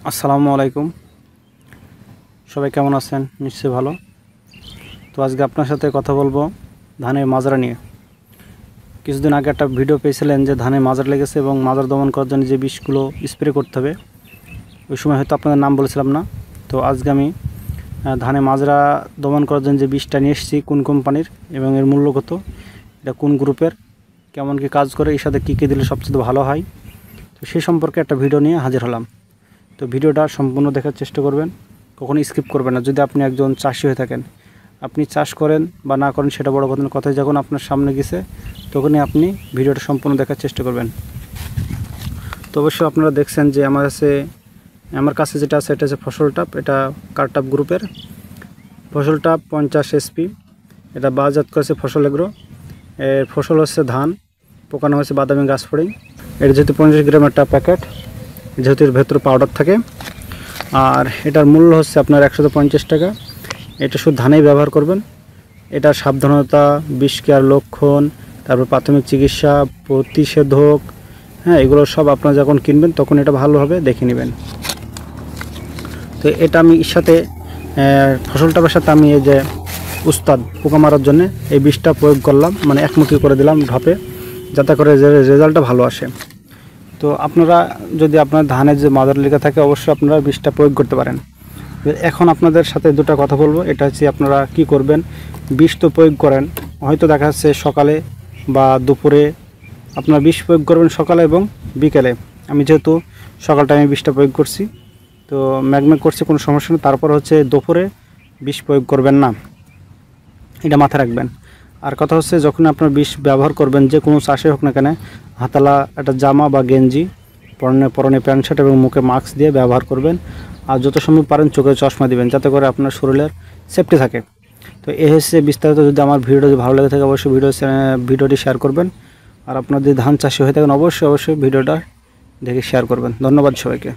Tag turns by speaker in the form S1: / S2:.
S1: আসসালামু আলাইকুম। সবাই কেমন আছেন? নিশ্চয়ই ভালো। তো আজকে আপনার সাথে কথা বলবো ধানের মাজরা নিয়ে। কিছুদিন আগে একটা ভিডিও পেয়েছিলেন যে ধানে মাজরা লেগেছে এবং মাজরা দমন করার জন্য যে বিষগুলো স্প্রে করতে হবে, ওই সময় হয়তো আপনাদের নাম বলেছিলাম না। তো আজকে আমি ধানে মাজরা দমন করার জন্য যে বিষটা নিয়ে এসেছি, কোন কোম্পানির এবং এর মূল্য কত, এটা কোন গ্রুপের, কেমন কী কাজ করে, এর সাথে কী কী দিলে সবচেয়ে ভালো হয়, তো সেই সম্পর্কে একটা ভিডিও নিয়ে হাজির হলাম। তো ভিডিওটা সম্পূর্ণ দেখার চেষ্টা করবেন, কখনো স্কিপ করবেন না। যদি আপনি একজন চাষি হয়ে থাকেন, আপনি চাষ করেন বা না করেন সেটা বড় কথা না, কথায় যখন আপনার সামনে গেছে তখনই আপনি ভিডিওটা সম্পূর্ণ দেখার চেষ্টা করবেন। তো অবশ্যই আপনারা দেখছেন যে আমার কাছে যেটা আছে এটা হচ্ছে ফসলটাপ। এটা কারটাপ গ্রুপের ফসলটাপ 50 SP। এটা বাজাত করেছে ফসল এগ্রো। এর ফসল হচ্ছে ধান, পোকানো হয়েছে বাদামি গাছ ফড়িং। এটা যেহেতু 50 গ্রাম একটা প্যাকেট, যেহেতু এর ভেতরে পাউডার থাকে, আর এটার মূল্য হচ্ছে আপনার 150 টাকা। এটা শুধু ধানেই ব্যবহার করবেন। এটা সাবধানতা, বিষ কেয়ার লক্ষণ, তারপর প্রাথমিক চিকিৎসা, প্রতিষেধক, এগুলো সব আপনারা যখন কিনবেন তখন এটা ভালোভাবে দেখে নেবেন। তো এটা আমি এর সাথে ফসলটার সাথে আমি এই যে উস্তাদ পোকা মারার জন্য এই বিষটা প্রয়োগ করলাম, মানে একমুখী করে দিলাম ঢপে, যাতে করে রেজাল্টটা ভালো আসে। তো আপনারা যদি আপনার ধানের যে মাজরা লেগে থাকে, অবশ্যই আপনারা বিষটা প্রয়োগ করতে পারেন। এখন আপনাদের সাথে দুটো কথা বলবো। এটা হচ্ছে আপনারা কি করবেন, বিষ তো প্রয়োগ করেন, হয়তো দেখা যাচ্ছে সকালে বা দুপুরে আপনারা বিষ প্রয়োগ করবেন, সকালে এবং বিকেলে। আমি যেহেতু সকাল টাইমে বিষটা প্রয়োগ করছি, তো ম্যাগম্যাগ করছে, কোনো সমস্যা নেই। তারপর হচ্ছে দুপুরে বিষ প্রয়োগ করবেন না, এটা মাথায় রাখবেন। আর কথা হচ্ছে, যখন আপনার বিষ ব্যবহার করবেন, যে কোনো চাষে হোক না কেন, হাতালা একটা জামা বা গেঞ্জি, পরনে প্যান্ট শার্ট এবং মুখে মাস্ক দিয়ে ব্যবহার করবেন। আর যত সম্ভব পারেন চোখে চশমা দিবেন, যাতে করে আপনার শরীরের সেফটি থাকে। তো এই হচ্ছে বিস্তারিত। যদি আমার ভিডিওটা যদি ভালো লেগে থাকে, অবশ্যই ভিডিওটি শেয়ার করবেন। আর আপনার যদি ধান চাষি হয়ে থাকেন, অবশ্যই ভিডিওটা দেখে শেয়ার করবেন। ধন্যবাদ সবাইকে।